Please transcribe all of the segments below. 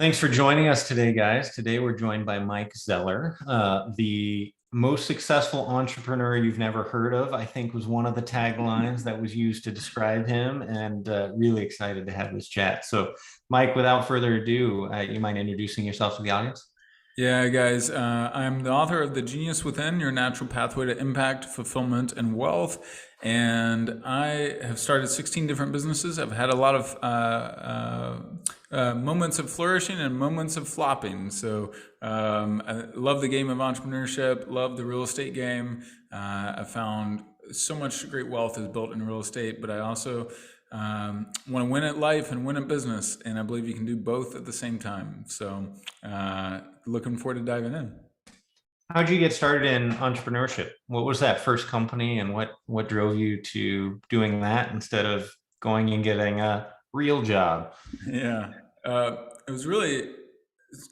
Thanks for joining us today, guys. Today we're joined by Mike Zeller, the most successful entrepreneur you've never heard of, I think was one of the taglines that was used to describe him, and really excited to have this chat. So, Mike, without further ado, you mind introducing yourself to the audience? Yeah, guys, I'm the author of The Genius Within, Your Natural Pathway to Impact, Fulfillment, and Wealth. And I have started 16 different businesses. I've had a lot of moments of flourishing and moments of flopping. So I love the game of entrepreneurship, love the real estate game. I found so much great wealth is built in real estate, but I also want to win at life and win at business. And I believe you can do both at the same time. So looking forward to diving in. How'd you get started in entrepreneurship? What was that first company, and what drove you to doing that instead of going and getting a real job? Yeah. It was really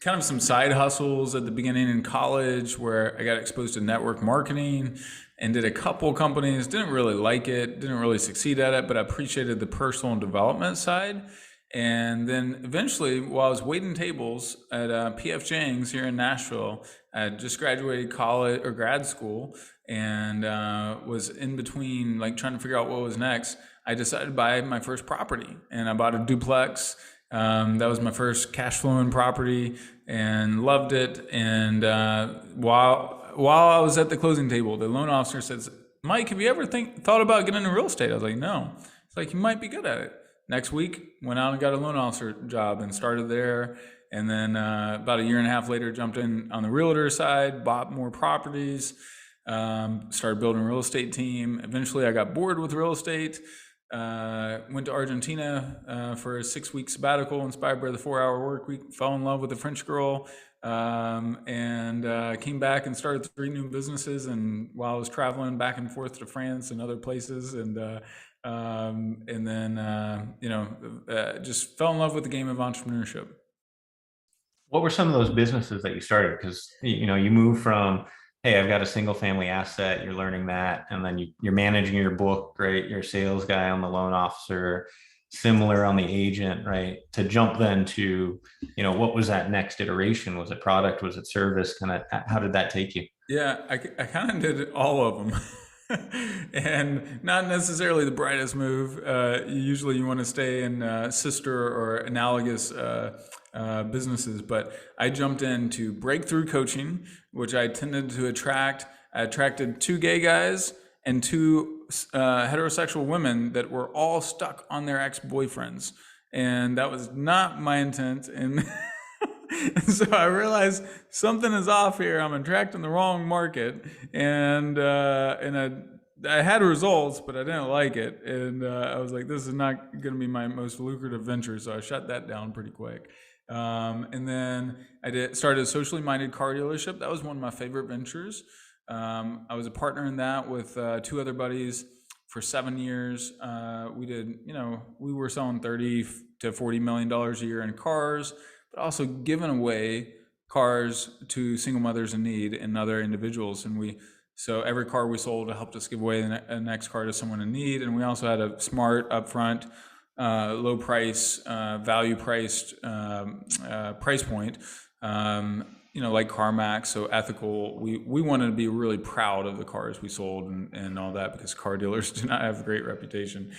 kind of some side hustles at the beginning in college where I got exposed to network marketing and did a couple companies. Didn't really like it, didn't really succeed at it, but I appreciated the personal development side. And then eventually, while I was waiting tables at PF Chang's here in Nashville, I just graduated college or grad school and was in between, like trying to figure out what was next. I decided to buy my first property, and I bought a duplex. That was my first cash flowing property, and loved it. And while I was at the closing table, the loan officer says, "Mike, have you ever thought about getting into real estate?" I was like, "No." It's like, "You might be good at it." Next week, went out and got a loan officer job and started there. And then about a year and a half later, jumped in on the realtor side, bought more properties, started building a real estate team. Eventually, I got bored with real estate. Went to Argentina for a 6 week sabbatical, inspired by the 4 hour work week. Fell in love with a French girl, and came back and started three new businesses. And while I was traveling back and forth to France and other places, and then just fell in love with the game of entrepreneurship. What were some of those businesses that you started? Because you move from, hey, I've got a single family asset, you're learning that, and then you're managing your book, right? You're a sales guy on the loan officer, similar on the agent, right? To jump then to, what was that next iteration? Was it product? Was it service? Kind of, how did that take you? Yeah, I kind of did all of them. And not necessarily the brightest move. Usually you want to stay in sister or analogous businesses, but I jumped into breakthrough coaching, which I tended to attract. I attracted two gay guys and two heterosexual women that were all stuck on their ex-boyfriends. And that was not my intent. And so I realized something is off here. I'm attracting the wrong market, and I had results, but I didn't like it, and I was like, this is not going to be my most lucrative venture. So I shut that down pretty quick. And then started a socially minded car dealership. That was one of my favorite ventures. I was a partner in that with two other buddies for 7 years. We were selling $30 to $40 million a year in cars, but also giving away cars to single mothers in need and other individuals. So every car we sold helped us give away the next car to someone in need. And we also had a smart, upfront, low price, value priced price point, like CarMax, so ethical. We wanted to be really proud of the cars we sold and all that, because car dealers do not have a great reputation.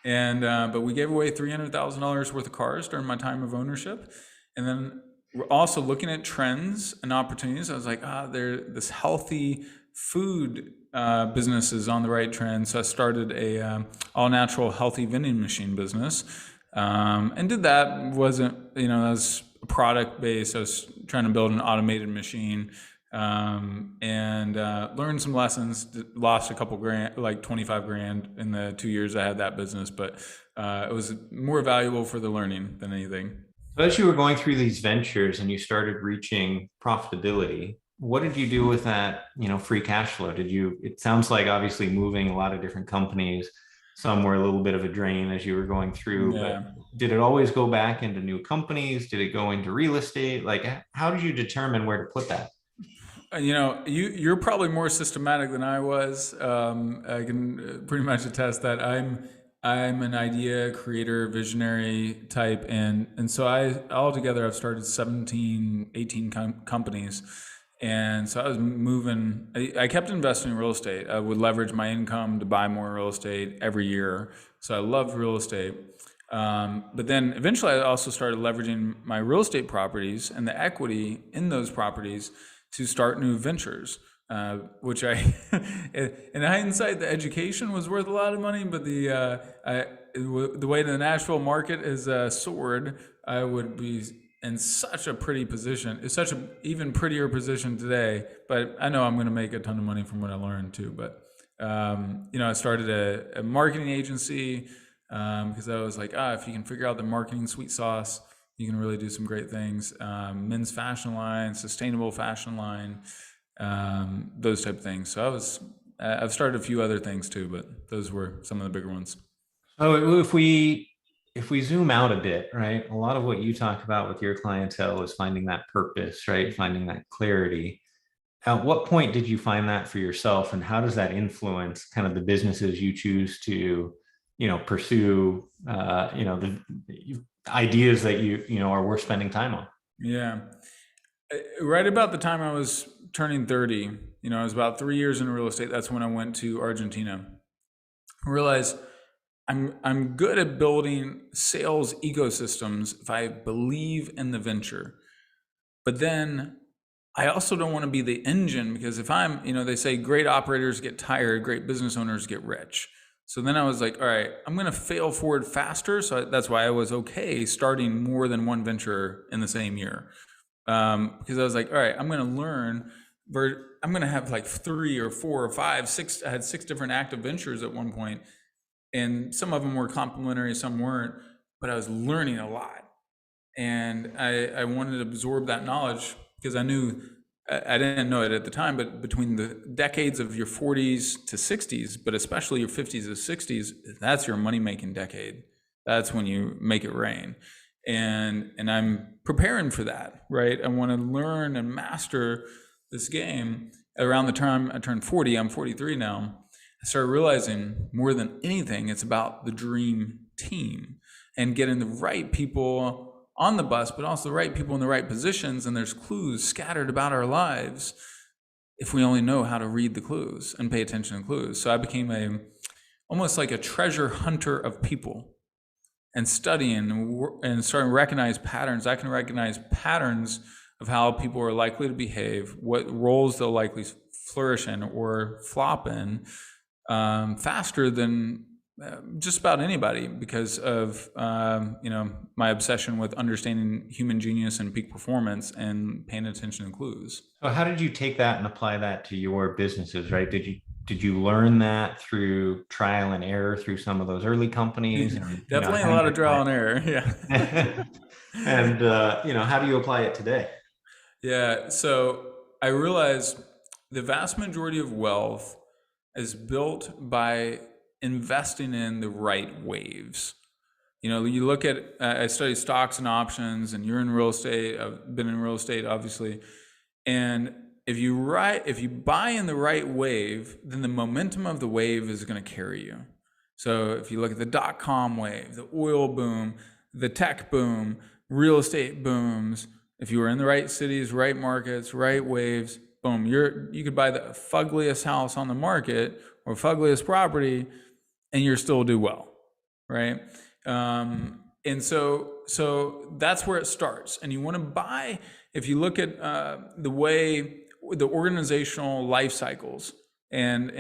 But we gave away $300,000 worth of cars during my time of ownership. And then we're also looking at trends and opportunities. I was like, this healthy food business is on the right trend. So I started a all natural healthy vending machine business, and did that. That was a product based. I was trying to build an automated machine, and learned some lessons. Lost a couple grand, like 25 grand in the 2 years I had that business, but it was more valuable for the learning than anything. So as you were going through these ventures and you started reaching profitability, what did you do with that, free cash flow? It sounds like obviously moving a lot of different companies, some were a little bit of a drain as you were going through, but Yeah. did it always go back into new companies? Did it go into real estate? Like, how did you determine where to put that? You're probably more systematic than I was. I can pretty much attest that I'm an idea creator, visionary type, and so I altogether I've started 17, 18 companies, and so I was moving. I kept investing in real estate. I would leverage my income to buy more real estate every year. So I loved real estate. But then eventually, I also started leveraging my real estate properties and the equity in those properties to start new ventures. Which in hindsight, the education was worth a lot of money, but the way the Nashville market is soared, I would be in such a pretty position. It's such an even prettier position today. But I know I'm going to make a ton of money from what I learned too. But I started a marketing agency because I was like, if you can figure out the marketing sweet sauce, you can really do some great things. Men's fashion line, sustainable fashion line, those type of things. So I've started a few other things too, but those were some of the bigger ones. So if we zoom out a bit, right? A lot of what you talk about with your clientele is finding that purpose, right? Finding that clarity. At what point did you find that for yourself, and how does that influence kind of the businesses you choose to, pursue? The ideas that are worth spending time on. Yeah. Right about the time I was turning 30, I was about 3 years in real estate. That's when I went to Argentina. I realized I'm good at building sales ecosystems if I believe in the venture. But then I also don't want to be the engine, because if they say great operators get tired, great business owners get rich. So then I was like, all right, I'm going to fail forward faster. So that's why I was okay starting more than one venture in the same year. Because I was like, all right, I'm going to learn. I'm going to have like 3 or 4 or 5, 6. I had 6 different active ventures at one point, and some of them were complementary, some weren't. But I was learning a lot, and I wanted to absorb that knowledge because I knew I didn't know it at the time, but between the decades of your 40s to 60s, but especially your 50s to 60s, that's your money making decade. That's when you make it rain. And I'm preparing for that, right? I want to learn and master this game. Around the time I turned 40, I'm 43 now, I started realizing more than anything, it's about the dream team and getting the right people on the bus, but also the right people in the right positions. And there's clues scattered about our lives if we only know how to read the clues and pay attention to clues. So I became almost like a treasure hunter of people, and studying and starting to recognize patterns. I can recognize patterns of how people are likely to behave, what roles they'll likely flourish in or flop in, faster than just about anybody, because of my obsession with understanding human genius and peak performance and paying attention to clues. So how did you take that and apply that to your businesses, right? Did you learn that through trial and error through some of those early companies, and Definitely a how do lot you of trial apply and error. Yeah. it? And how do you apply it today? Yeah. So I realized the vast majority of wealth is built by investing in the right waves. You look at, I study stocks and options, and you're in real estate. I've been in real estate, obviously. And if you buy in the right wave, then the momentum of the wave is going to carry you. So if you look at the dot-com wave, the oil boom, the tech boom, real estate booms, if you were in the right cities, right markets, right waves, boom, you could buy the fuggliest house on the market or fuggliest property, and you'll still do well, right? And so that's where it starts. And you want to buy, if you look at the way the organizational life cycles and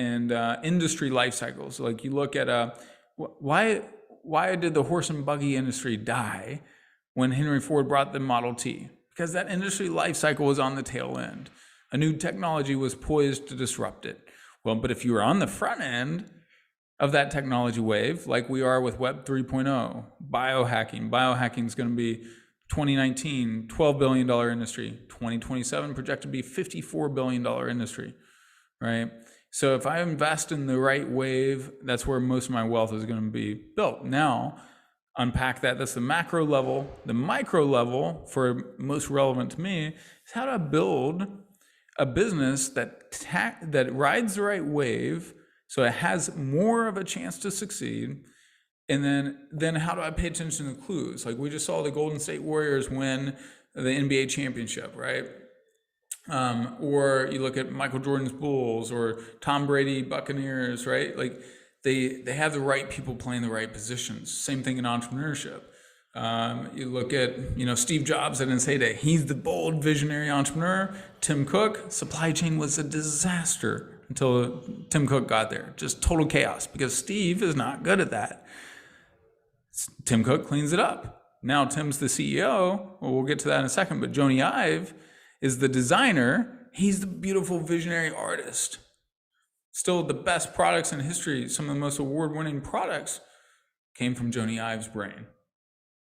industry life cycles, like you look at why did the horse and buggy industry die when Henry Ford brought the Model T? Because that industry life cycle was on the tail end. A new technology was poised to disrupt it. Well, but if you were on the front end of that technology wave, like we are with Web 3.0, biohacking is going to be 2019, $12 billion industry, 2027 projected to be $54 billion industry, right? So if I invest in the right wave, that's where most of my wealth is going to be built. Now, unpack that. That's the macro level. The micro level, for most relevant to me, is how to build a business that rides the right wave, so it has more of a chance to succeed, And then how do I pay attention to clues? Like we just saw the Golden State Warriors win the NBA championship, right? Or you look at Michael Jordan's Bulls or Tom Brady Buccaneers, right? Like they have the right people playing the right positions. Same thing in entrepreneurship. You look at Steve Jobs. I didn't say that he's the bold visionary entrepreneur. Tim Cook, supply chain was a disaster until Tim Cook got there. Just total chaos because Steve is not good at that. Tim Cook cleans it up. Now Tim's the CEO. Well, we'll get to that in a second. But Joni Ive is the designer. He's the beautiful visionary artist. Still the best products in history, some of the most award-winning products came from Joni Ive's brain.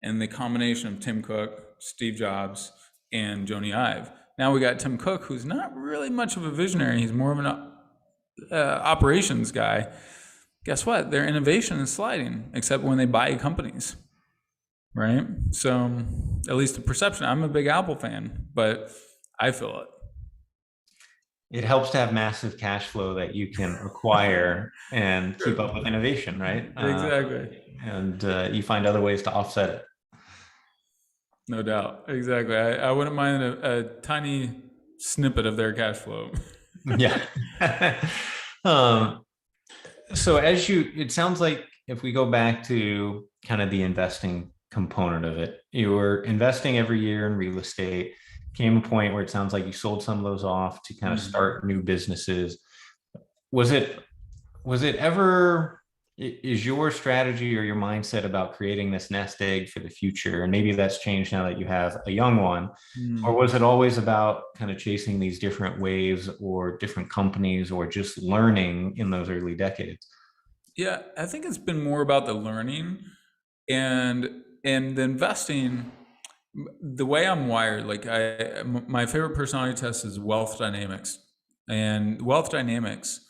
And the combination of Tim Cook, Steve Jobs, and Joni Ive. Now we got Tim Cook, who's not really much of a visionary. He's more of an operations guy. Guess what? Their innovation is sliding, except when they buy companies, right? So at least the perception, I'm a big Apple fan, but I feel it. It helps to have massive cash flow that you can acquire and keep up with innovation, right? Exactly. And you find other ways to offset it. No doubt. Exactly. I wouldn't mind a tiny snippet of their cash flow. Yeah. um, so it sounds like if we go back to kind of the investing component of it, you were investing every year in real estate. Came a point where it sounds like you sold some of those off to kind of start new businesses. Was it ever, is your strategy or your mindset about creating this nest egg for the future? And maybe that's changed now that you have a young one, or was it always about kind of chasing these different waves or different companies or just learning in those early decades? Yeah, I think it's been more about the learning and the investing. The way I'm wired, like my favorite personality test is wealth dynamics, and wealth dynamics.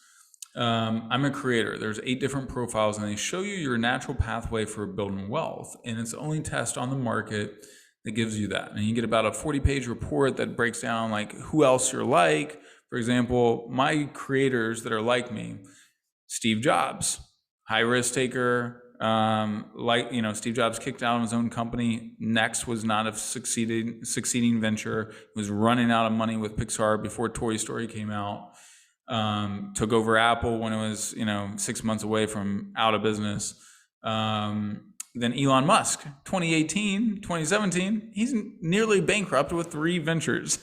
I'm a creator. There's 8 different profiles, and they show you your natural pathway for building wealth, and it's the only test on the market that gives you that. And you get about a 40-page report that breaks down like who else you're like. For example, my creators that are like me, Steve Jobs, high risk taker. Steve Jobs kicked out of his own company. Next was not a succeeding venture. He was running out of money with Pixar before Toy Story came out. Took over Apple when it was 6 months away from out of business. Then Elon Musk, 2018, 2017, he's nearly bankrupt with 3 ventures.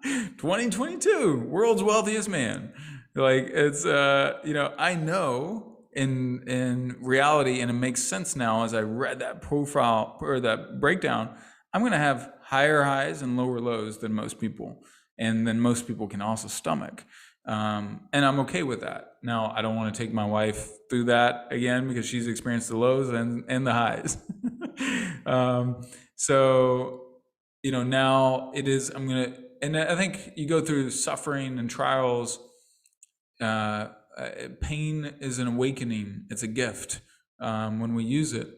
2022, world's wealthiest man. Like it's I know in reality, and it makes sense now as I read that profile or that breakdown, I'm going to have higher highs and lower lows than most people, and then most people can also stomach. And I'm okay with that. Now, I don't want to take my wife through that again because she's experienced the lows and the highs. Now it is, and I think you go through suffering and trials. Pain is an awakening. It's a gift when we use it.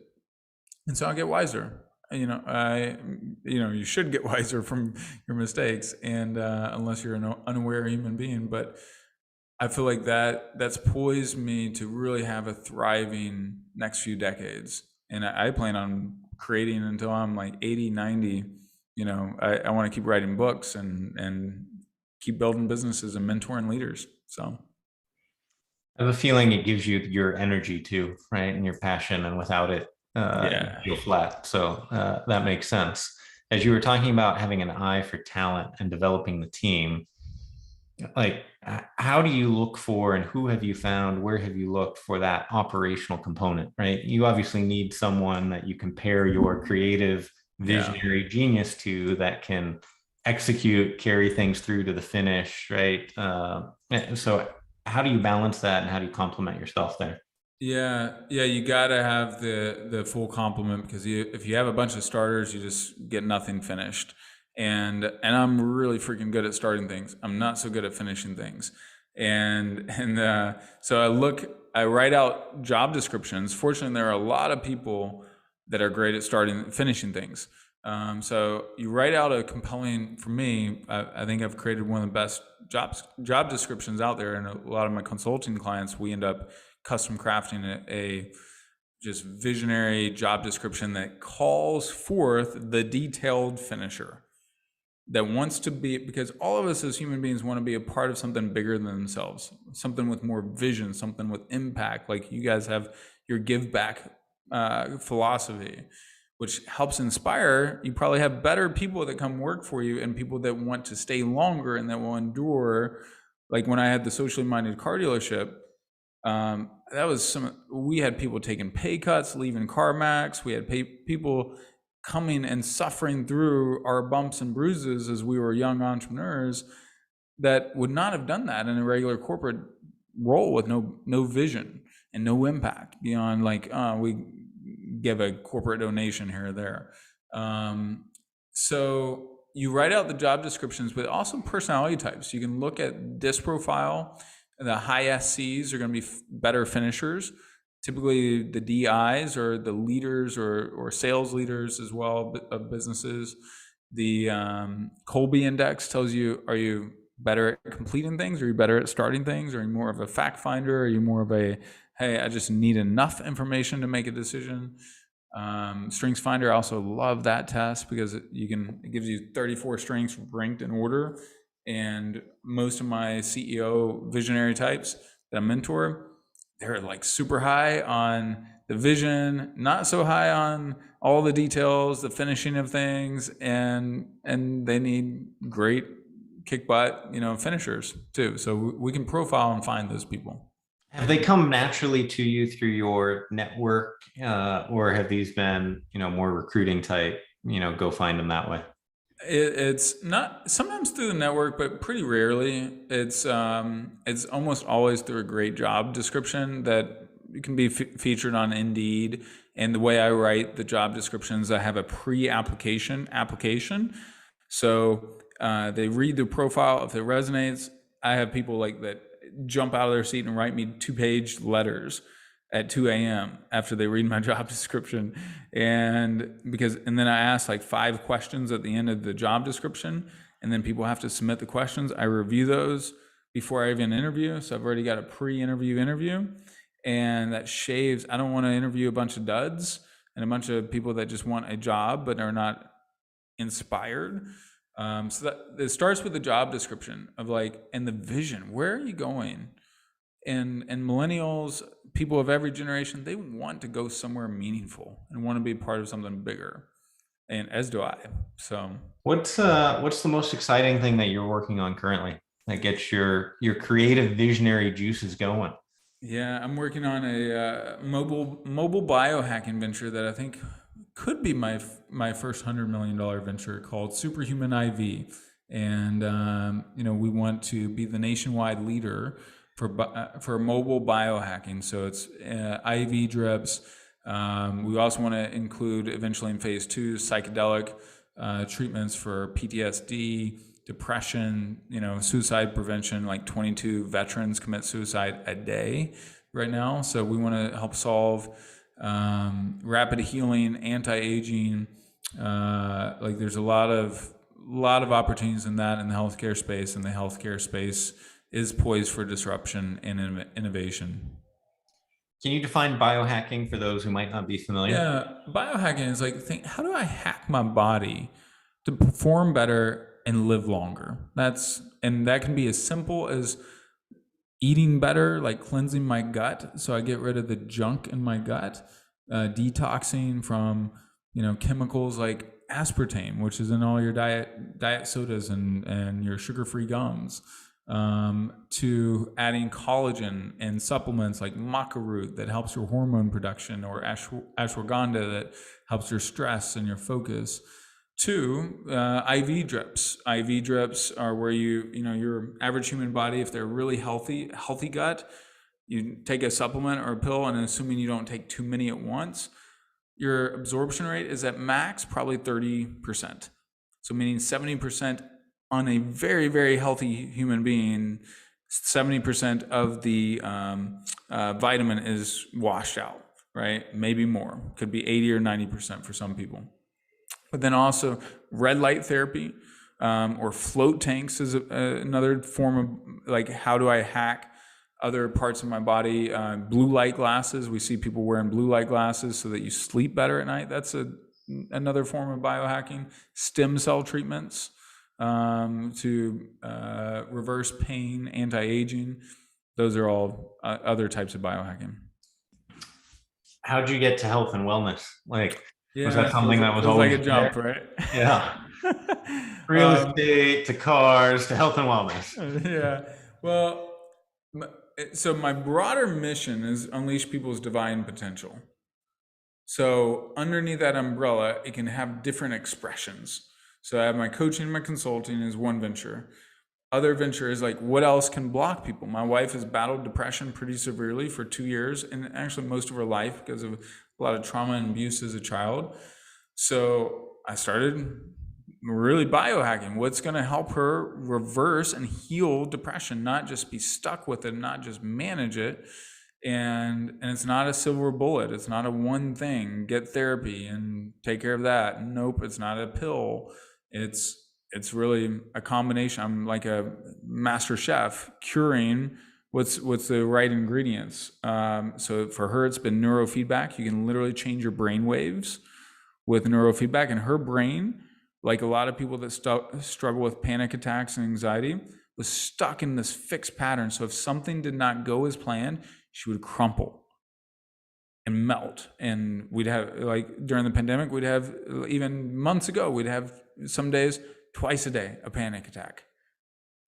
And so I get wiser. You should get wiser from your mistakes, and unless you're an unaware human being. But I feel like that's poised me to really have a thriving next few decades. And I plan on creating until I'm like 80, 90. I want to keep writing books and keep building businesses and mentoring leaders. So I have a feeling it gives you your energy too, right? And your passion, and without it, yeah. you feel flat. So that makes sense. As you were talking about having an eye for talent and developing the team, like how do you look for, and who have you found, where have you looked for that operational component, right? You obviously need someone that you compare your creative visionary genius to that can execute, carry things through to the finish, right? So how do you balance that, and how do you complement yourself there? Yeah, you gotta have the full complement because if you have a bunch of starters, you just get nothing finished. And I'm really freaking good at starting things. I'm not so good at finishing things. So I write out job descriptions. Fortunately, there are a lot of people that are great at finishing things. So you write out a compelling, for me, I think I've created one of the best job descriptions out there. And a lot of my consulting clients, we end up custom crafting just visionary job description that calls forth the detailed finisher that wants to be, because all of us as human beings want to be a part of something bigger than themselves, something with more vision, something with impact. Like you guys have your give back philosophy, which helps inspire. You probably have better people that come work for you and people that want to stay longer and that will endure. Like when I had the socially minded car dealership, that was we had people taking pay cuts, leaving CarMax. We had people coming and suffering through our bumps and bruises as we were young entrepreneurs that would not have done that in a regular corporate role with no vision and no impact beyond like we give a corporate donation here or there. So you write out the job descriptions, but also personality types. You can look at this profile. The high SCs are going to be better finishers. Typically, the DIs are the leaders or sales leaders as well of businesses. The Colby Index tells you, are you better at completing things? Are you better at starting things? Are you more of a fact finder? Are you more of a, hey, I just need enough information to make a decision? Strengths Finder, I also love that test because it gives you 34 strengths ranked in order. And most of my CEO visionary types that I mentor, they're like super high on the vision, not so high on all the details, the finishing of things, and they need great kick butt, finishers too. So we can profile and find those people. Have they come naturally to you through your network, or have these been, more recruiting type, go find them that way? It's not sometimes through the network, but pretty rarely. It's almost always through a great job description that can be featured on Indeed. And the way I write the job descriptions, I have a application. So they read the profile. If it resonates, I have people like that jump out of their seat and write me 2-page letters at 2 a.m. after they read my job description. And then I ask like 5 questions at the end of the job description, and then people have to submit the questions. I review those before I even interview. So I've already got a pre-interview, and that shaves. I don't want to interview a bunch of duds and a bunch of people that just want a job but are not inspired. So that it starts with the job description of like, and the vision. Where are you going? And millennials, people of every generation, they want to go somewhere meaningful and want to be part of something bigger, and as do I. So What's the most exciting thing that you're working on currently that gets your creative visionary juices going? yeah, I'm working on a mobile biohacking venture that I think could be my first $100 million venture called Superhuman IV, and we want to be the nationwide leader for mobile biohacking. So it's IV drips. We also want to include eventually in phase 2 psychedelic treatments for PTSD, depression, suicide prevention. Like 22 veterans commit suicide a day right now. So we want to help solve rapid healing, anti-aging. Like there's a lot of opportunities in that in the healthcare space, and the healthcare space is poised for disruption and innovation. Can you define biohacking for those who might not be familiar? Yeah, biohacking is like, how do I hack my body to perform better and live longer? That can be as simple as eating better, like cleansing my gut, so I get rid of the junk in my gut, detoxing from chemicals like aspartame, which is in all your diet sodas and your sugar-free gums, to adding collagen and supplements like maca root that helps your hormone production, or ashwagandha that helps your stress and your focus, to IV drips. IV drips are where your average human body, if they're really healthy gut, you take a supplement or a pill, and assuming you don't take too many at once, your absorption rate is at max probably 30%. So meaning 70% on a very, very healthy human being, 70% of the vitamin is washed out, right? Maybe more. Could be 80 or 90% for some people. But then also red light therapy, or float tanks is another form of like, how do I hack other parts of my body. Blue light glasses. We see people wearing blue light glasses so that you sleep better at night. That's another form of biohacking. Stem cell treatments to reverse pain, anti-aging. Those are all other types of biohacking. How'd you get to health and wellness? Like, was Yeah, that something that was feels like always a jump, there? right? Yeah. Real um, estate to cars to health and wellness. yeah. Well, so my broader mission is unleash people's divine potential. So underneath that umbrella, it can have different expressions. So I have my coaching and my consulting is one venture. Other venture is like, what else can block people? My wife has battled depression pretty severely for 2 years, and actually most of her life because of a lot of trauma and abuse as a child. So I started really biohacking. What's going to help her reverse and heal depression, not just be stuck with it, not just manage it. And it's not a silver bullet. It's not a one thing. Get therapy and take care of that. Nope, it's not a pill. It's really a combination. I'm like a master chef curing what's the right ingredients. So for her, it's been neurofeedback. You can literally change your brain waves with neurofeedback, and her brain, like a lot of people that struggle with panic attacks and anxiety, was stuck in this fixed pattern. So if something did not go as planned, she would crumple and melt. And we'd have, like during the pandemic, we'd have, even months ago, we'd have some days twice a day a panic attack.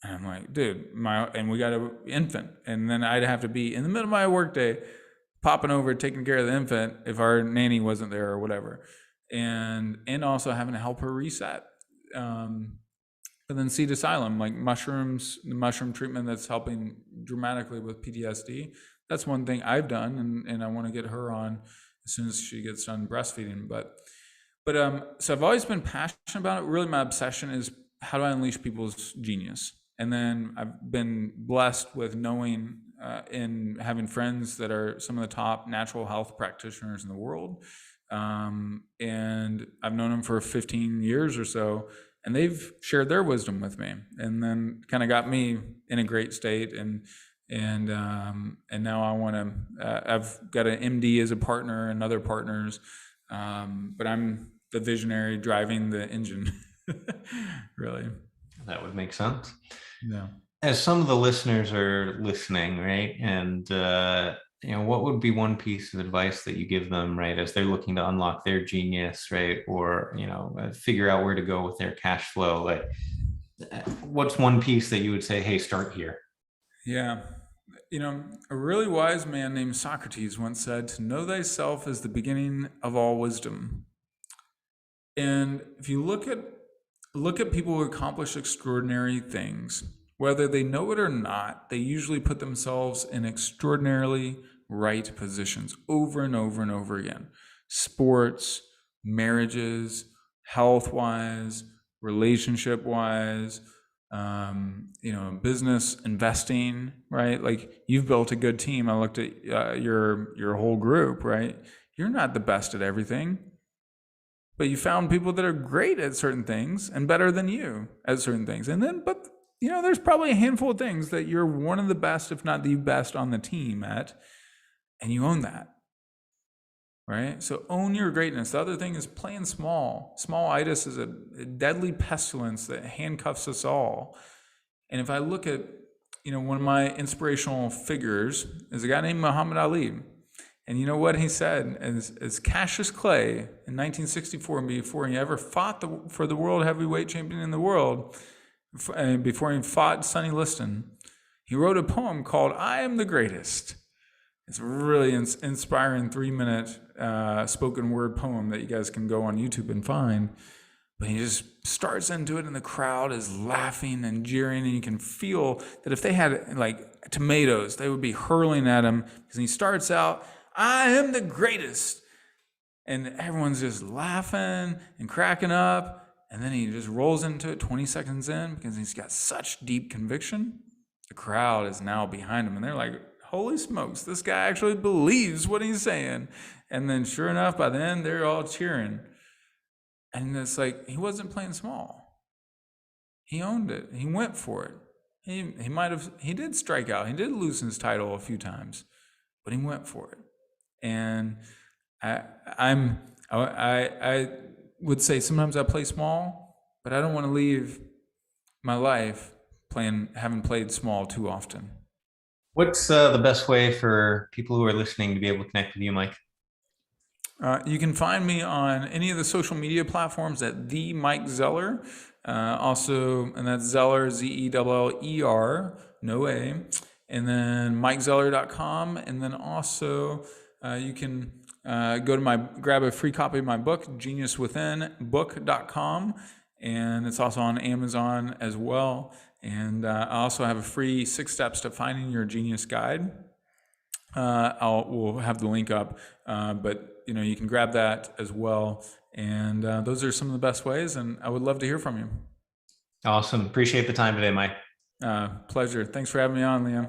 And I'm like, dude, and we got an infant, and then I'd have to be in the middle of my workday popping over taking care of the infant if our nanny wasn't there or whatever, and also having to help her reset. But then Seed Asylum, like mushrooms, the mushroom treatment that's helping dramatically with PTSD. That's one thing I've done, and I want to get her on as soon as she gets done breastfeeding. But so I've always been passionate about it. Really, my obsession is how do I unleash people's genius? And then I've been blessed with knowing and having friends that are some of the top natural health practitioners in the world. And I've known them for 15 years or so, and they've shared their wisdom with me, and then kind of got me in a great state. And now I want to. I've got an MD as a partner and other partners, but I'm the visionary driving the engine. Really, That would make sense. yeah. As some of the listeners are listening, right? And what would be one piece of advice that you give them, right, as they're looking to unlock their genius, right, or figure out where to go with their cash flow? Like, what's one piece that you would say, hey, start here? Yeah. A really wise man named Socrates once said, "To know thyself is the beginning of all wisdom." And if you look at people who accomplish extraordinary things, whether they know it or not, they usually put themselves in extraordinarily right positions over and over and over again. Sports, marriages, health-wise, relationship-wise, business, investing, right? Like, you've built a good team. I looked at your whole group, right? You're not the best at everything, but you found people that are great at certain things and better than you at certain things. And then, but there's probably a handful of things that you're one of the best, if not the best on the team at, and you own that, right? So own your greatness. The other thing is playing small. Small-itis is a deadly pestilence that handcuffs us all. And if I look at, one of my inspirational figures is a guy named Muhammad Ali. And you know what he said? As Cassius Clay in 1964, before he ever fought for the world heavyweight champion in the world, before he fought Sonny Liston, he wrote a poem called "I Am the Greatest." It's a really inspiring 3-minute spoken word poem that you guys can go on YouTube and find. But he just starts into it, and the crowd is laughing and jeering, and you can feel that if they had like tomatoes, they would be hurling at him, because he starts out, "I am the greatest," and everyone's just laughing and cracking up. And then he just rolls into it 20 seconds in, because he's got such deep conviction. The crowd is now behind him, and they're like, holy smokes, this guy actually believes what he's saying. And then sure enough, by the end, they're all cheering. And it's like, he wasn't playing small. He owned it. He went for it. he did strike out. He did lose his title a few times, but he went for it. And I I'm I would say sometimes I play small, but I don't want to leave my life playing having played small too often. What's the best way for people who are listening to be able to connect with you, Mike? You can find me on any of the social media platforms at the Mike Zeller. Also, and that's Zeller, Zeller, no A. And then MikeZeller.com. And then also, you can go to grab a free copy of my book, geniuswithinbook.com. And it's also on Amazon as well. And I also have a free 6 steps to finding your genius guide. We'll have the link up, but you can grab that as well. And those are some of the best ways. And I would love to hear from you. Awesome. Appreciate the time today, Mike. Pleasure. Thanks for having me on, Liam.